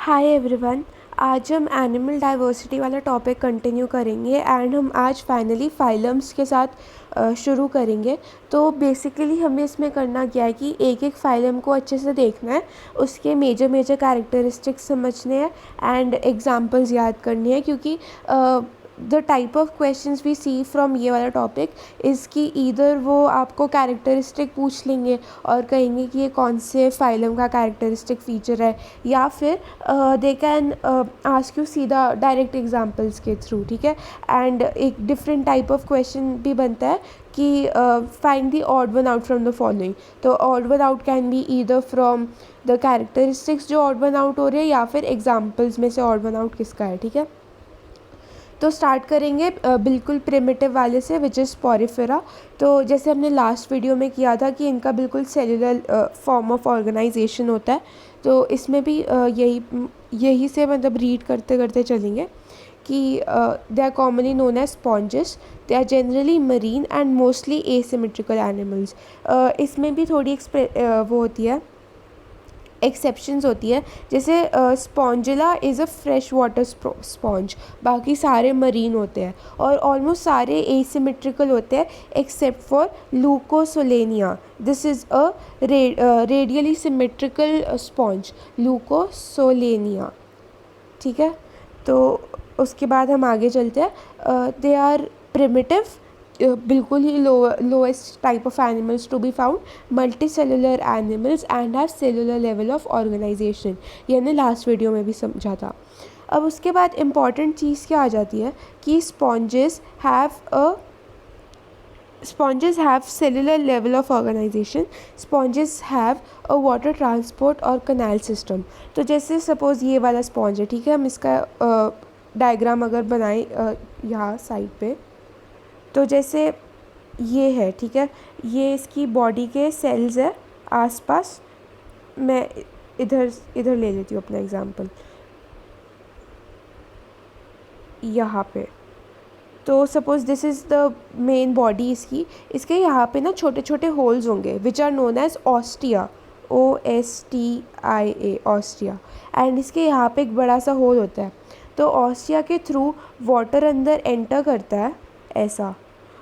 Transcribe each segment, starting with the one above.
Hi everyone. आज हम animal diversity वाला टॉपिक कंटिन्यू करेंगे एंड हम आज फाइनली फाइलम्स के साथ शुरू करेंगे। तो बेसिकली हमें इसमें करना क्या है कि एक एक फाइलम को अच्छे से देखना है, उसके मेजर मेजर कैरेक्टरिस्टिक्स समझने हैं एंड एग्जांपल्स याद करनी है, क्योंकि the type of questions we see from ये वाला टॉपिक इज़ कि ईदर वो आपको कैरेक्टरिस्टिक पूछ लेंगे और कहेंगे कि ये कौन से फाइलम का कैरेक्टरिस्टिक फ़ीचर है, या फिर दे कैन आस्क यू सीधा डायरेक्ट एग्जांपल्स के थ्रू। ठीक है। एंड एक डिफरेंट टाइप ऑफ क्वेश्चन भी बनता है कि find the odd one out from the following. तो odd one out can be either from the characteristics जो ऑड वन आउट हो रहे हैं, या फिर एग्जाम्पल्स में से ऑड वन आउट किसका है। ठीक है। तो स्टार्ट करेंगे बिल्कुल प्रिमिटिव वाले से, विच इज़ पोरिफेरा। तो जैसे हमने लास्ट वीडियो में किया था कि इनका बिल्कुल सेलुलर फॉर्म ऑफ ऑर्गेनाइजेशन होता है, तो इसमें भी यही से मतलब रीड करते करते चलेंगे कि they are commonly known as sponges. They are generally marine and mostly asymmetrical animals. इसमें भी थोड़ी वो होती है, एक्सेप्शंस होती है। जैसे Spongilla is a fresh water sponge, बाकी सारे मरीन होते हैं और ऑलमोस्ट सारे एसिमेट्रिकल होते हैं except for Leucosolenia. This is a radially symmetrical sponge, Leucosolenia. ठीक है। तो उसके बाद हम आगे चलते हैं। दे आर प्रिमिटिव, बिल्कुल ही lowest type of animals to be found, multicellular animals and have cellular level of organisation. ये हमने लास्ट वीडियो में भी समझा था। अब उसके बाद इम्पॉर्टेंट चीज़ क्या आ जाती है कि sponges have cellular level of organization. Sponges have a water transport और कनाल सिस्टम। तो जैसे सपोज़ ये वाला स्पॉन्ज है, ठीक है, हम इसका डायग्राम अगर बनाएं यहाँ साइड पे, तो जैसे ये है, ठीक है, ये इसकी बॉडी के सेल्स है आसपास। मैं इधर ले लेती हूँ अपना एग्जांपल, यहाँ पे। तो suppose this is the main body इसके यहाँ पे ना छोटे छोटे होल्स होंगे which are known as ostia, OSTIA, ostia. And इसके यहाँ पे एक बड़ा सा होल होता है, तो ऑस्टिया के थ्रू वाटर अंदर एंटर करता है ऐसा,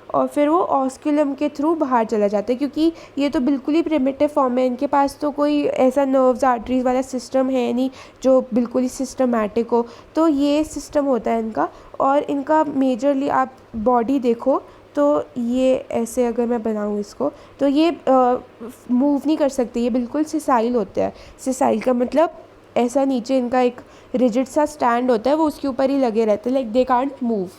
और फिर वो ऑस्क्यूलम के थ्रू बाहर चला जाता है। क्योंकि ये तो बिल्कुल ही प्रिमिटिव फॉर्म है, इनके पास तो कोई ऐसा नर्व्स आर्टरीज वाला सिस्टम है नहीं जो बिल्कुल ही सिस्टमैटिक हो। तो ये सिस्टम होता है इनका, और इनका मेजरली आप बॉडी देखो तो ये ऐसे अगर मैं बनाऊँ इसको, तो ये मूव नहीं कर सकते, ये बिल्कुल सिसाइल होते हैं। सिसाइल का मतलब ऐसा नीचे इनका एक रिजिड सा स्टैंड होता है, वो उसके ऊपर ही लगे रहते हैं, like they can't move,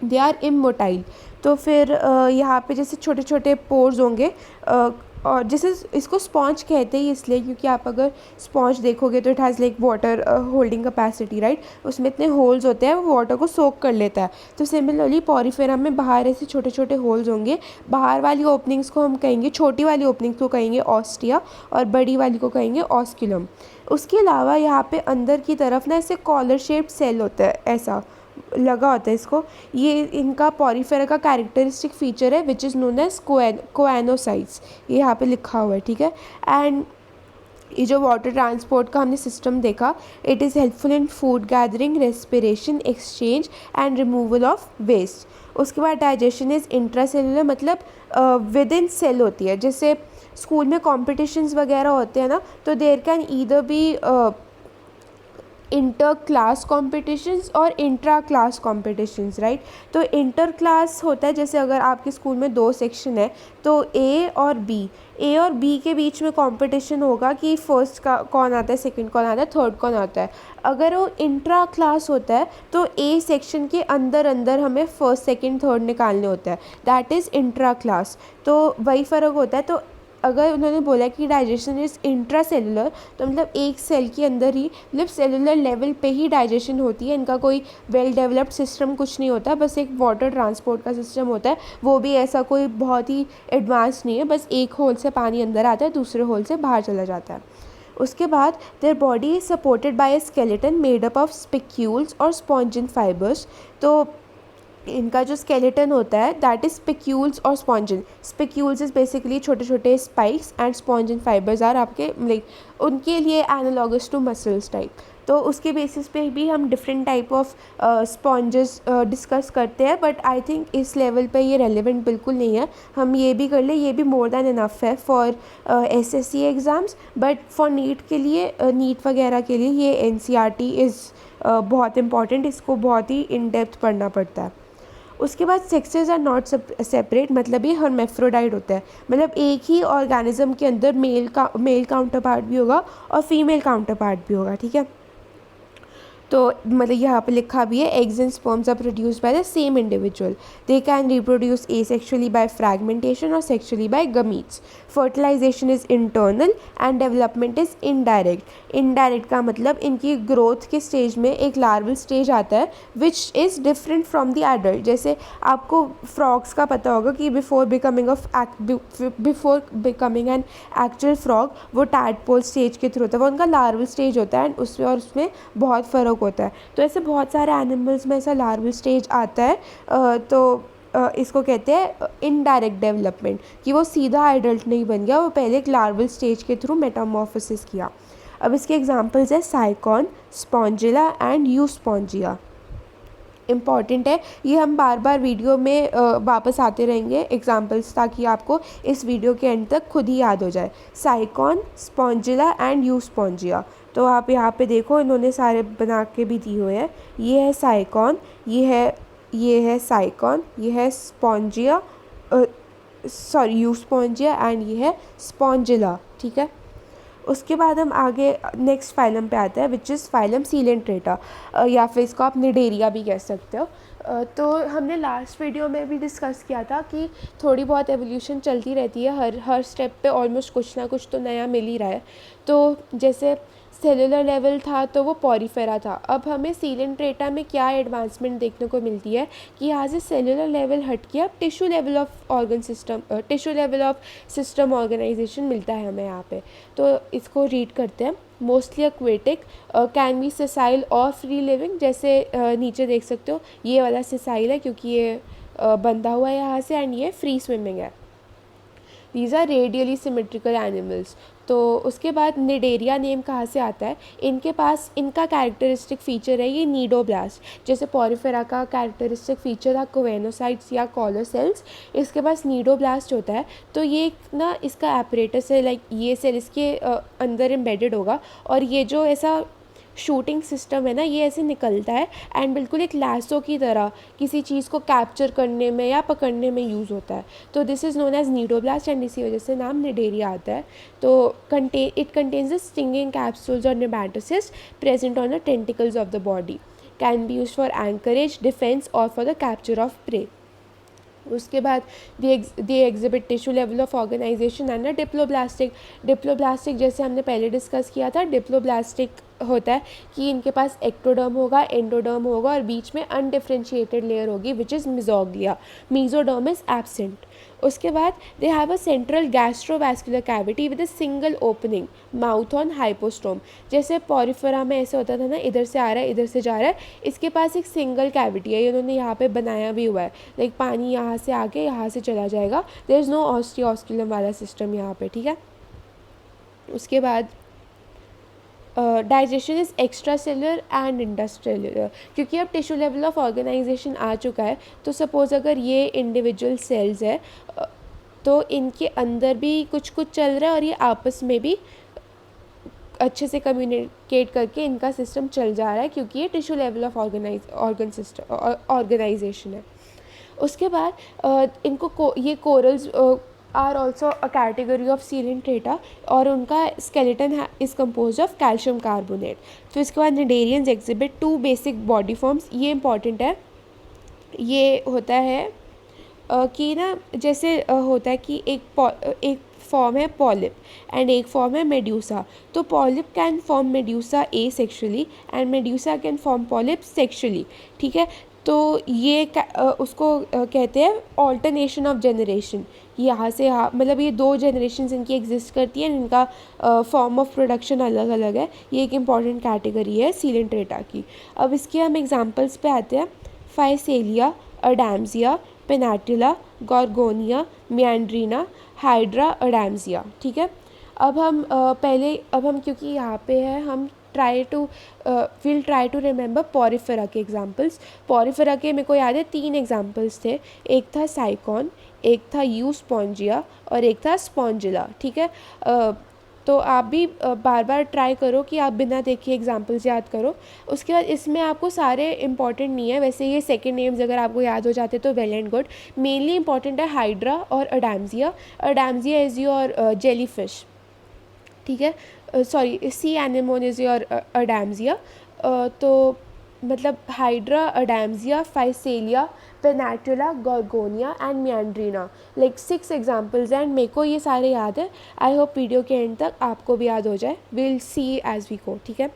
they are immotile. तो फिर यहाँ पे जैसे छोटे छोटे पोर्स होंगे, और जैसे इसको स्पॉन्ज कहते ही इसलिए क्योंकि आप अगर स्पॉन्ज देखोगे तो it has like water holding capacity, right. उसमें इतने होल्स होते हैं, वो वाटर को सोक कर लेता है। तो सिमिलरली पॉरीफेरा में बाहर ऐसे छोटे छोटे होल्स होंगे। बाहर वाली ओपनिंग्स को हम कहेंगे, छोटी वाली ओपनिंग्स को कहेंगे ऑस्टिया, और बड़ी वाली को कहेंगे ऑस्क्यूलम। उसके अलावा यहाँ पे अंदर की तरफ ना ऐसे कॉलर शेप्ड सेल होता है, ऐसा लगा होता है इसको। ये इनका पॉरीफेरा का कैरेक्टरिस्टिक फीचर है which is known as choanocytes, ये यहाँ पे लिखा हुआ है। ठीक है। एंड ये जो वाटर ट्रांसपोर्ट का हमने सिस्टम देखा, it is helpful in food gathering, respiration, exchange and removal of waste. उसके बाद डाइजेशन इज़ इंट्रासेलुलर, मतलब विद इन सेल होती है। जैसे स्कूल में कॉम्पिटिशन्स वगैरह होते हैं ना, तो there can either be inter class competitions और इंट्रा क्लास कॉम्पिटिशन्स, राइट। तो इंटर क्लास होता है जैसे अगर आपके स्कूल में 2 सेक्शन है, तो ए और बी के बीच में कंपटीशन होगा कि फर्स्ट का कौन आता है, सेकंड कौन आता है, थर्ड कौन आता है। अगर वो इंट्रा क्लास होता है तो ए सेक्शन के अंदर अंदर हमें फर्स्ट सेकंड थर्ड निकालने होता है, दैट इज़ इंट्रा क्लास। तो वही फ़र्क होता है। तो अगर उन्होंने बोला कि डाइजेशन इज़ इंट्रा सेलुलर, तो मतलब एक सेल के अंदर ही, मतलब सेलुलर लेवल पे ही डाइजेशन होती है। इनका कोई वेल डेवलप्ड सिस्टम कुछ नहीं होता, बस एक वाटर ट्रांसपोर्ट का सिस्टम होता है, वो भी ऐसा कोई बहुत ही एडवांस नहीं है, बस एक होल से पानी अंदर आता है, दूसरे होल से बाहर चला जाता है। उसके बाद their body is supported by a skeleton made up of spicules और स्पॉन्जिन फाइबर्स। तो इनका जो स्केलेटन होता है दैट इज स्पिक्यूल्स और स्पॉन्जिन। स्पिक्यूल्स इज बेसिकली छोटे छोटे spikes and spongin fibres are आपके लाइक उनके लिए एनालॉगस टू मसल्स टाइप। तो उसके बेसिस पे भी हम different type of sponges discuss करते हैं, बट आई थिंक इस लेवल पे ये रेलेवेंट बिल्कुल नहीं है। हम ये भी कर ले, ये भी मोर देन इनफ है for SSC exams, but for NEET के लिए, नीट वगैरह के लिए ये एनसीईआरटी इज़ बहुत इंपॉर्टेंट, इसको बहुत ही इन डेप्थ पढ़ना पड़ता है। उसके बाद सेक्सेस आर नॉट सेपरेट, मतलब ये हर्मेफ्रोडाइट होता है, मतलब एक ही ऑर्गेनिज्म के अंदर मेल काउंटर पार्ट भी होगा और फीमेल काउंटर पार्ट भी होगा, ठीक है। तो मतलब यहाँ पे लिखा भी है, eggs and sperms are produced by the same individual, they can reproduce asexually by fragmentation और sexually by gametes, fertilisation is internal and development is indirect. Indirect का मतलब इनकी ग्रोथ के स्टेज में एक लार्वल स्टेज आता है which is different from the adult. जैसे आपको फ्रॉग्स का पता होगा कि before becoming an actual frog वो टैडपोल स्टेज के थ्रू होता है, वो उनका लार्वल स्टेज होता है, एंड उसमें और उसमें बहुत फ़र्क होता है। तो ऐसे बहुत सारे एनिमल्स में ऐसा लार्वल स्टेज आता है, इसको कहते हैं इनडायरेक्ट डेवलपमेंट, कि वो सीधा एडल्ट नहीं बन गया, वो पहले एक लार्वल स्टेज के थ्रू मेटामॉर्फोसिस किया। अब इसके एग्जांपल्स है साइकॉन, स्पॉन्जिला एंड यूस्पॉन्जिया। इम्पॉर्टेंट है, ये हम बार बार वीडियो में वापस आते रहेंगे एग्जांपल्स, ताकि आपको इस वीडियो के एंड तक खुद ही याद हो जाए। साइकॉन, स्पॉन्जिला एंड यूस्पॉन्जिया। तो आप यहाँ पे देखो, इन्होंने सारे बना के भी दिए हुए हैं। ये है साइकॉन, ये है साइकॉन, ये है स्पॉन्जिया, यूस्पॉन्जिया, एंड ये है स्पॉन्जिला, ठीक है। उसके बाद हम आगे नेक्स्ट फाइलम पे आते हैं, विच इज़ फाइलम सीलेंट्रेटा, या फिर इसको आप निडेरिया भी कह सकते हो। तो हमने लास्ट वीडियो में भी डिस्कस किया था कि थोड़ी बहुत एवोल्यूशन चलती रहती है, हर स्टेप पे ऑलमोस्ट कुछ ना कुछ तो नया मिल ही रहा है। तो जैसे सेलुलर लेवल था तो वो पॉरीफेरा था, अब हमें सीलेंट्रेटा में क्या एडवांसमेंट देखने को मिलती है कि यहाँ से सेलुलर लेवल हट के अब tissue level of system organization मिलता है हमें यहाँ पे। तो इसको रीड करते हैं। Mostly aquatic, can be sessile और फ्री लिविंग, जैसे नीचे देख सकते हो ये वाला सेसाइल है क्योंकि ये बंधा हुआ है यहाँ से, एंड ये फ्री स्विमिंग है। These are radially symmetrical animals. तो उसके बाद निडेरिया नेम कहाँ से आता है, इनके पास इनका कैरेक्टरिस्टिक फ़ीचर है ये नीडोब्लास्ट। जैसे पॉरीफेरा का कैरेक्टरिस्टिक फ़ीचर था कोवेनोसाइट्स या कॉलर सेल्स, इसके पास नीडोब्लास्ट होता है। तो ये ना इसका एपरेटस है, लाइक ये सेल इसके अंदर एम्बेडेड होगा, और ये जो ऐसा शूटिंग सिस्टम है ना, ये ऐसे निकलता है एंड बिल्कुल एक लैसो की तरह किसी चीज़ को कैप्चर करने में या पकड़ने में यूज़ होता है। तो this is known as cnidoblast, and इसी वजह से नाम निडेरिया आता है। तो it contains the stinging capsules और nematocyst present on the tentacles of the body, can be use for anchorage, defence और for the capture of prey. उसके बाद they exhibit tissue level of organisation and diploblastic जैसे हमने पहले discuss किया था। Diploblastic होता है कि इनके पास एक्टोडर्म होगा, एंडोडर्म होगा, और बीच में अनडिफ्रेंशिएटेड लेयर होगी which is mesoglea. Mesoderm is absent. उसके बाद they have a central gastrovascular cavity with a single opening, mouth on hypostome. जैसे पॉरीफेरा में ऐसे होता था ना, इधर से आ रहा है इधर से जा रहा है, इसके पास एक सिंगल कैविटी है, इन्होंने यहाँ पे बनाया भी हुआ है, लाइक पानी यहाँ से आके यहाँ से चला जाएगा। देयर इज़ नो ऑस्टियोस्कुलम वाला सिस्टम यहाँ पे, ठीक है। उसके बाद digestion is extra cellular and industrial, क्योंकि अब टिश्यू लेवल ऑफ ऑर्गेनाइजेशन आ चुका है। तो सपोज़ अगर ये इंडिविजुअल सेल्स है तो इनके अंदर भी कुछ कुछ चल रहा है और ये आपस में भी अच्छे से कम्युनिकेट करके इनका सिस्टम चल जा रहा है, क्योंकि ये टिश्यू लेवल ऑफ ऑर्गेनाइजेशन है। उसके बाद इनको ये corals are also a category of coelenterata, और उनका skeleton is compose of calcium carbonate. फिर इसके बाद cnidarians exhibit 2 basic body forms, ये इंपॉर्टेंट है। ये होता है कि ना जैसे होता है कि एक फॉर्म है पॉलिप एंड एक फॉर्म है मेड्यूसा। तो polyp can form medusa A sexually and medusa can form polyp sexually, ठीक है। तो ये उसको कहते हैं ऑल्टरनेशन ऑफ जनरेशन। यहाँ से मतलब ये 2 जनरेशन इनकी एग्जिस्ट करती है, इनका फॉर्म ऑफ प्रोडक्शन अलग अलग है। ये एक इम्पॉर्टेंट कैटेगरी है सीलेंट्रेटा की। अब इसके हम एग्जांपल्स पे आते हैं। फाइसेलिया, अडैम्सिया, पेनाटिला, गॉर्गोनिया, मियांड्रीना, हाइड्रा, अडैम्सिया, ठीक है। अब हम क्योंकि यहाँ पे है, हम विल ट्राई टू रिमेंबर पॉरिफेरा के एग्जाम्पल्स। पॉरिफेरा के मेरे को याद है 3 एग्जाम्पल्स थे, एक था साइकॉन, एक था यूस्पोंजिया और एक था स्पॉन्जिला। ठीक है, तो आप भी बार बार ट्राई करो कि आप बिना देखे एग्जांपल्स याद करो। उसके बाद इसमें आपको सारे इंपॉर्टेंट नहीं है, वैसे ये सेकंड नेम्स अगर आपको याद हो जाते तो well and good. Mainly important है हाइड्रा और Adamsia. Adamsia is your jellyfish, ठीक है, sorry sea anemone is your Adamsia. तो मतलब Hydra, Adamsia, Physalia, Pennatula, Gorgonia and Meandrina, like 6 examples and मेरे को ये सारे याद है। आई होप वीडियो के एंड तक आपको भी याद हो जाए। Will see as we go, ठीक है।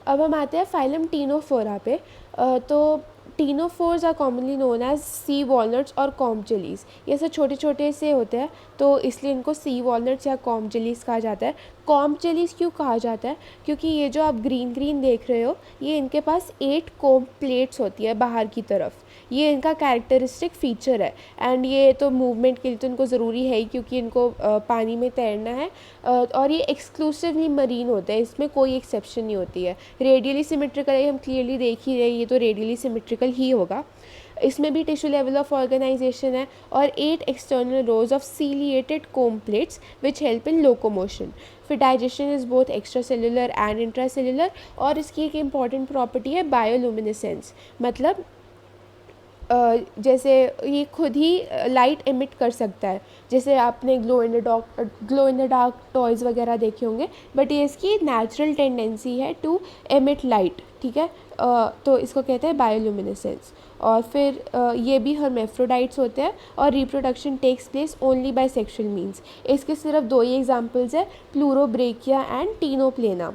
अब हम आते हैं फाइलम टीनोफोरा पे। तो ctenophores are commonly known as sea walnuts और कॉम्ब चिलीज़। ये सब छोटे छोटे से होते हैं तो इसलिए इनको सी वॉलनट्स या कॉम्ब चिलीज़ कहा जाता है। कॉम्ब चिलीज़ क्यों कहा जाता है? क्योंकि ये जो आप ग्रीन ग्रीन देख रहे हो, ये इनके पास 8 कॉम्ब प्लेट्स होती है बाहर की तरफ। ये इनका कैरेक्टरिस्टिक फ़ीचर है एंड ये तो मूवमेंट के लिए तो इनको ज़रूरी है ही, क्योंकि इनको पानी में तैरना है। और ये एक्सक्लूसिवली मरीन होते हैं, इसमें कोई एक्सेप्शन नहीं होती है। रेडियली सिमेट्रिकल है, हम क्लियरली देख ही रहे, ये तो रेडियली सिमेट्रिकल ही होगा। इसमें भी टिश्यू लेवल ऑफ ऑर्गेनाइजेशन है और 8 external rows of ciliated comb plates which help in locomotion. फिर digestion is both extracellular and intracellular. और इसकी एक इम्पॉर्टेंट प्रॉपर्टी है बायोलुमिनेसेंस, मतलब जैसे ये खुद ही लाइट एमिट कर सकता है। जैसे आपने glow in the dark toys वगैरह देखे होंगे, बट ये इसकी नेचुरल टेंडेंसी है टू एमिट लाइट, ठीक है। तो इसको कहते हैं बायोलुमिनेसेंस। और फिर ये भी हर्मेफ्रोडाइट्स होते हैं और reproduction takes place only by sexual means. इसके सिर्फ 2 ही एग्जाम्पल्स है, pleurobrachia and ctenoplana.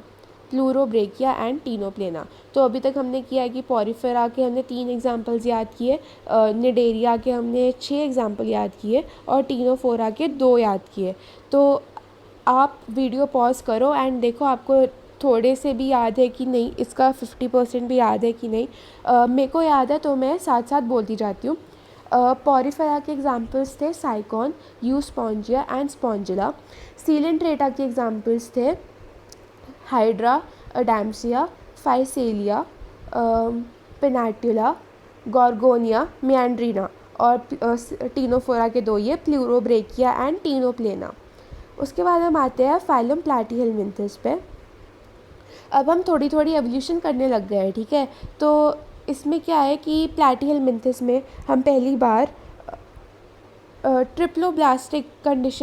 Pleurobrachia and ctenoplana. तो अभी तक हमने किया है कि पॉरिफेरा के हमने 3 एग्जाम्पल्स याद किए, निडेरिया के हमने 6 एग्जाम्पल याद किए और टीनोफोरा के 2 याद किए। तो आप वीडियो पॉज करो एंड देखो आपको थोड़े से भी याद है कि नहीं, इसका 50% भी याद है कि नहीं। मेरे को याद है तो मैं साथ साथ बोलती जाती हूँ। पॉरिफेरा के एग्जाम्पल्स थे साइकॉन, यूस्पोंजिया एंड स्पॉन्जिला। सीलेंट्रेटा के एग्जाम्पल्स थे hydra, Adamsia, Physalia, Pennatula, Gorgonia, मियांड्रीना। और टीनोफोरा के 2 ये प्लूरोब्रेकिया एंड टीनोप्लेना। उसके बाद हम आते हैं फाइलम प्लैटीहेलमिन्थस पे। अब हम थोड़ी थोड़ी एवोल्यूशन करने लग गए हैं, ठीक है। तो इसमें क्या है कि प्लैटीहेलमिन्थस में हम पहली बार ट्रिप्लोब्लास्टिक कंडीशन